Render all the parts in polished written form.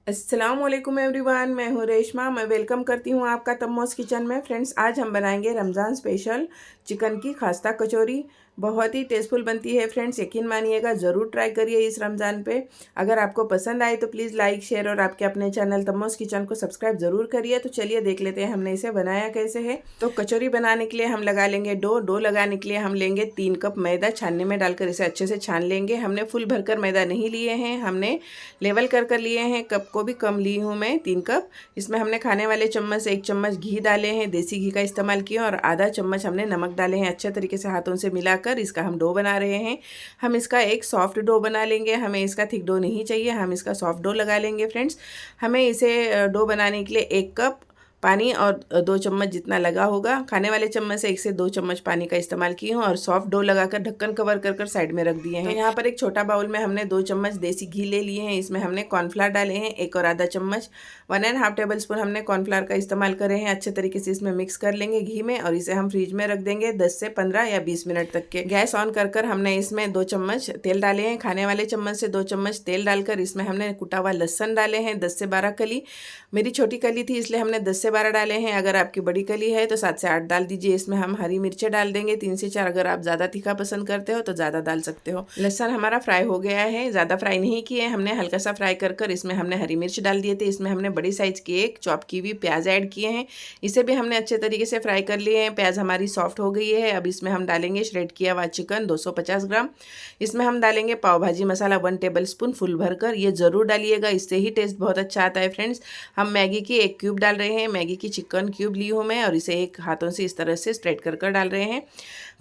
अस्सलामुअलैकुम एवरीवन, मैं हूँ रेशमा। मैं वेलकम करती हूँ आपका तम्मोस किचन में। फ्रेंड्स, आज हम बनाएंगे रमज़ान स्पेशल चिकन की खास्ता कचौरी। बहुत ही टेस्टफुल बनती है फ्रेंड्स, यकीन मानिएगा, ज़रूर ट्राई करिए इस रमज़ान पे। अगर आपको पसंद आए तो प्लीज़ लाइक शेयर और आपके अपने चैनल तम्मोस किचन को सब्सक्राइब ज़रूर करिए। तो चलिए देख लेते हैं हमने इसे बनाया कैसे है। तो कचौरी बनाने के लिए हम लगा लेंगे डो लगाने के लिए हम लेंगे 3 कप मैदा। छानने में डालकर इसे अच्छे से छान लेंगे। हमने फुल भरकर मैदा नहीं लिए हैं, हमने लेवल कर लिए हैं। कप को भी कम ली हूँ मैं, 3 कप। इसमें हमने खाने वाले चम्मच से 1 चम्मच घी डाले हैं, देसी घी का इस्तेमाल किया, और आधा चम्मच हमने नमक डाले हैं। अच्छे तरीके से हाथों से मिलाकर इसका हम डो बना रहे हैं। हम इसका एक सॉफ्ट डो बना लेंगे, हमें इसका थिक डो नहीं चाहिए, हम इसका सॉफ्ट डो लगा लेंगे फ्रेंड्स। हमें इसे डो बनाने के लिए 1 कप पानी और 2 चम्मच जितना लगा होगा, खाने वाले चम्मच से 1 से 2 चम्मच पानी का इस्तेमाल की हूँ, और सॉफ्ट डो लगाकर ढक्कन कवर कर साइड में रख दिए हैं। तो यहाँ पर एक छोटा बाउल में हमने 2 चम्मच देसी घी ले लिए हैं। इसमें हमने कॉर्नफ्लावर डाले हैं 1 और आधा चम्मच, 1.5 टेबल स्पून हमने कॉर्नफ्लावर का इस्तेमाल करे हैं। अच्छे तरीके से इसमें मिक्स कर लेंगे घी में, और इसे हम फ्रिज में रख देंगे 10 से 15 या 20 मिनट तक के। गैस ऑन कर हमने इसमें 2 चम्मच तेल डाले हैं। खाने वाले चम्मच से 2 चम्मच तेल डालकर इसमें हमने कुटा हुआ लहसुन डाले हैं 10 से 12 कली। मेरी छोटी कली थी इसलिए हमने 10 से 12 डाले हैं। अगर आपकी बड़ी कली है तो 7 से 8 डाल दीजिए। इसमें हम हरी मिर्चें डाल देंगे 3 से 4। अगर आप ज़्यादा तीखा पसंद करते हो तो ज़्यादा डाल सकते हो। लहसुन हमारा फ्राई हो गया है, ज़्यादा फ्राई नहीं किए हमने, हल्का सा फ्राई कर इसमें हमने हरी मिर्च डाल दिए थे। इसमें हमने बड़ी साइज़ की एक चॉप की हुई प्याज ऐड किए हैं, इसे भी हमने अच्छे तरीके से फ्राई कर लिए हैं। प्याज हमारी सॉफ्ट हो गई है। अब इसमें हम डालेंगे श्रेड किया हुआ चिकन 250 ग्राम। इसमें हम डालेंगे पाव भाजी मसाला 1 टेबल स्पून फुल भरकर, ये ज़रूर डालिएगा, इससे ही टेस्ट बहुत अच्छा आता है फ्रेंड्स। हम मैगी की 1 क्यूब डाल रहे हैं, मैगी की चिकन क्यूब ली हूँ मैं, और इसे एक हाथों से इस तरह से स्प्रेड कर डाल रहे हैं।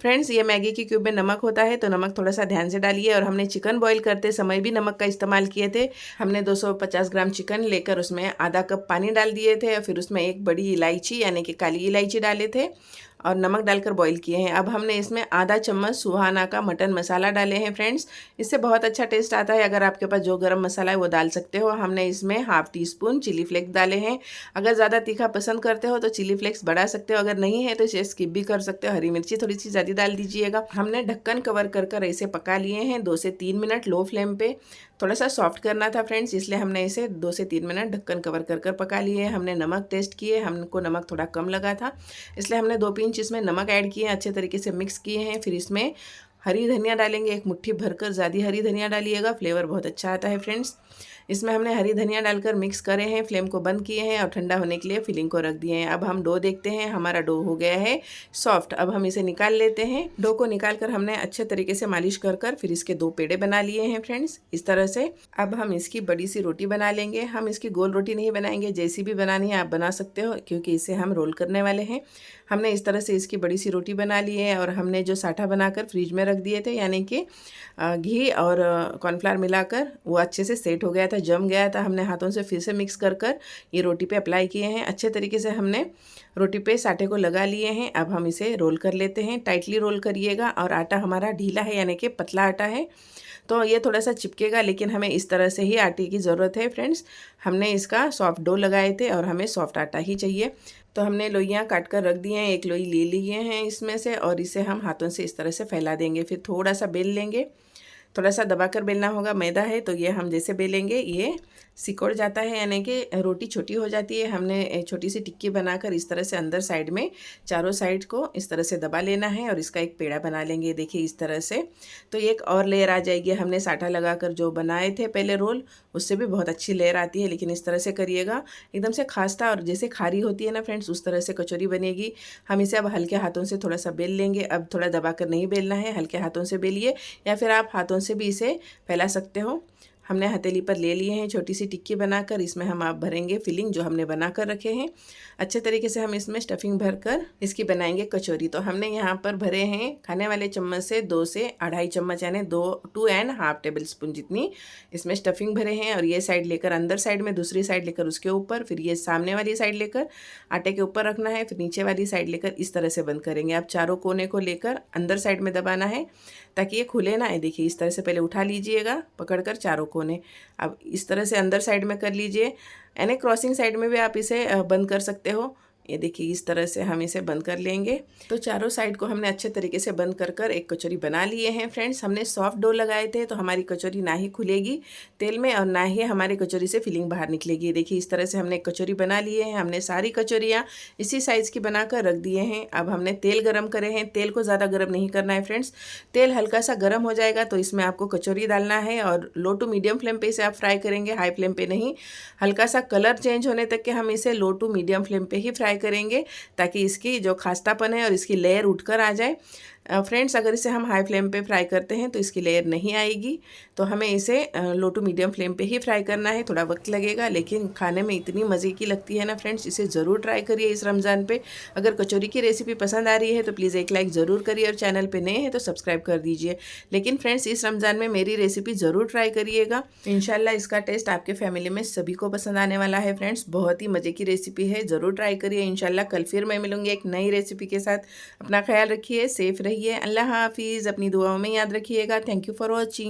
फ्रेंड्स, ये मैगी की क्यूब में नमक होता है तो नमक थोड़ा सा ध्यान से डालिए। और हमने चिकन बॉईल करते समय भी नमक का इस्तेमाल किए थे। हमने 250 ग्राम चिकन लेकर उसमें आधा कप पानी डाल दिए थे, और फिर उसमें एक बड़ी इलायची यानी कि काली इलायची डाले थे, और नमक डालकर बॉईल किए हैं। अब हमने इसमें आधा चम्मच सुहाना का मटन मसाला डाले हैं फ्रेंड्स, इससे बहुत अच्छा टेस्ट आता है। अगर आपके पास जो गरम मसाला है वो डाल सकते हो। हमने इसमें ½ टीस्पून चिली फ्लेक्स डाले हैं। अगर ज़्यादा तीखा पसंद करते हो तो चिली फ्लेक्स बढ़ा सकते हो, अगर नहीं है तो इसे स्किप भी कर सकते हो। हरी मिर्ची थोड़ी सी ज़्यादा डाल दीजिएगा। हमने ढक्कन कवर कर ऐसे पका लिए हैं 2 से 3 मिनट लो फ्लेम पे। थोड़ा सा सॉफ्ट करना था फ्रेंड्स, इसलिए हमने इसे 2 से 3 मिनट ढक्कन कवर कर पका लिए। हमने नमक टेस्ट किए, हमको नमक थोड़ा कम लगा था, इसलिए हमने 2 पिंच इसमें नमक ऐड किए, अच्छे तरीके से मिक्स किए हैं। फिर इसमें हरी धनिया डालेंगे 1 मुट्ठी भरकर, ज़्यादा हरी धनिया डालिएगा, फ्लेवर बहुत अच्छा आता है फ्रेंड्स। इसमें हमने हरी धनिया डालकर मिक्स करे हैं, फ्लेम को बंद किए हैं और ठंडा होने के लिए फिलिंग को रख दिए हैं। अब हम डो देखते हैं, हमारा डो हो गया है सॉफ्ट। अब हम इसे निकाल लेते हैं। डो को निकाल कर हमने अच्छे तरीके से मालिश कर फिर इसके 2 पेड़े बना लिए हैं फ्रेंड्स, इस तरह से। अब हम इसकी बड़ी सी रोटी बना लेंगे। हम इसकी गोल रोटी नहीं बनाएंगे, जैसी भी बनानी है आप बना सकते हो, क्योंकि इसे हम रोल करने वाले हैं। हमने इस तरह से इसकी बड़ी सी रोटी बना ली है, और हमने जो साठा बनाकर फ्रिज में रख दिए थे, यानी कि घी और कॉर्नफ्लावर मिलाकर, वो अच्छे से सेट हो गया था, जम गया था। हमने हाथों से फिर से मिक्स कर ये रोटी पे अप्लाई किए हैं। अच्छे तरीके से हमने रोटी पे साठे को लगा लिए हैं। अब हम इसे रोल कर लेते हैं। टाइटली रोल करिएगा, और आटा हमारा ढीला है यानी कि पतला आटा है, तो ये थोड़ा सा चिपकेगा, लेकिन हमें इस तरह से ही आटे की ज़रूरत है फ्रेंड्स। हमने इसका सॉफ्ट डो लगाए थे और हमें सॉफ्ट आटा ही चाहिए। तो हमने लोइयाँ काट कर रख दिए हैं, 1 लोई ले लिए हैं इसमें से, और इसे हम हाथों से इस तरह से फैला देंगे। फिर थोड़ा सा बेल लेंगे, थोड़ा सा दबाकर बेलना होगा, मैदा है तो ये हम जैसे बेलेंगे ये सिकुड़ जाता है, यानी कि रोटी छोटी हो जाती है। हमने एक छोटी सी टिक्की बनाकर इस तरह से अंदर साइड में चारों साइड को इस तरह से दबा लेना है, और इसका एक पेड़ा बना लेंगे, देखिए इस तरह से। तो एक और लेयर आ जाएगी। हमने साठा लगाकर जो बनाए थे पहले रोल, उससे भी बहुत अच्छी लेयर आती है, लेकिन इस तरह से करिएगा, एकदम से खास्ता और जैसे खारी होती है ना फ्रेंड्स, उस तरह से कचौरी बनेगी। हम इसे अब हल्के हाथों से थोड़ा सा बेल लेंगे। अब थोड़ा दबाकर नहीं बेलना है, हल्के हाथों से बेलिए, या फिर आप हाथों से भी इसे फैला सकते हो। हमने हथेली पर ले लिए हैं छोटी सी टिक्की बनाकर, इसमें हम आप भरेंगे फिलिंग जो हमने बना कर रखे हैं। अच्छे तरीके से हम इसमें स्टफिंग भरकर इसकी बनाएंगे कचौरी। तो हमने यहाँ पर भरे हैं खाने वाले चम्मच से 2 से 2.5 चम्मच, यानी 2.5 टेबल स्पून जितनी इसमें स्टफिंग भरे हैं। और ये साइड लेकर अंदर साइड में, दूसरी साइड लेकर उसके ऊपर, फिर ये सामने वाली साइड लेकर आटे के ऊपर रखना है, फिर नीचे वाली साइड लेकर इस तरह से बंद करेंगे। आप चारों कोने को लेकर अंदर साइड में दबाना है ताकि ये खुले ना। देखिए इस तरह से पहले उठा लीजिएगा पकड़कर चारों कोने। अब इस तरह से अंदर साइड में कर लीजिए, यानी क्रॉसिंग साइड में भी आप इसे बंद कर सकते हो। ये देखिए इस तरह से हम इसे बंद कर लेंगे। तो चारों साइड को हमने अच्छे तरीके से बंद कर एक कचौरी बना लिए हैं फ्रेंड्स। हमने सॉफ्ट डो लगाए थे तो हमारी कचौरी ना ही खुलेगी तेल में और ना ही हमारी कचौरी से फिलिंग बाहर निकलेगी। देखिए इस तरह से हमने एक कचौरी बना लिए हैं। हमने सारी कचौरियाँ इसी साइज़ की बनाकर रख दिए हैं। अब हमने तेल गरम करे हैं। तेल को ज़्यादा गर्म नहीं करना है फ्रेंड्स। तेल हल्का सा गर्म हो जाएगा तो इसमें आपको कचौरी डालना है और लो टू मीडियम फ्लेम पे इसे आप फ्राई करेंगे, हाई फ्लेम पे नहीं। हल्का सा कलर चेंज होने तक के हम इसे लो टू मीडियम फ्लेम पे ही फ्राई करेंगे ताकि इसकी जो खास्तापन है और इसकी लेयर उठकर आ जाए। फ्रेंड्स अगर इसे हम हाई फ्लेम पे फ्राई करते हैं तो इसकी लेयर नहीं आएगी। तो हमें इसे लो टू मीडियम फ्लेम पे ही फ्राई करना है। थोड़ा वक्त लगेगा लेकिन खाने में इतनी मज़े की लगती है ना फ्रेंड्स, इसे ज़रूर ट्राई करिए इस रमज़ान पे। अगर कचौरी की रेसिपी पसंद आ रही है तो प्लीज़ एक लाइक ज़रूर करिए और चैनल पे नए हैं तो सब्सक्राइब कर दीजिए। लेकिन फ्रेंड्स इस रमज़ान में मेरी रेसिपी ज़रूर ट्राई करिएगा। इंशाल्लाह इसका टेस्ट आपके फैमिली में सभी को पसंद आने वाला है फ्रेंड्स। बहुत ही मज़े की रेसिपी है, ज़रूर ट्राई करिए। इंशाल्लाह कल फिर मैं मिलूँगी एक नई रेसिपी के साथ। अपना ख्याल रखिए, सेफ़ रहिए। अल्लाह हाफिज़। अपनी दुआओं में याद रखिएगा। Thank you for watching.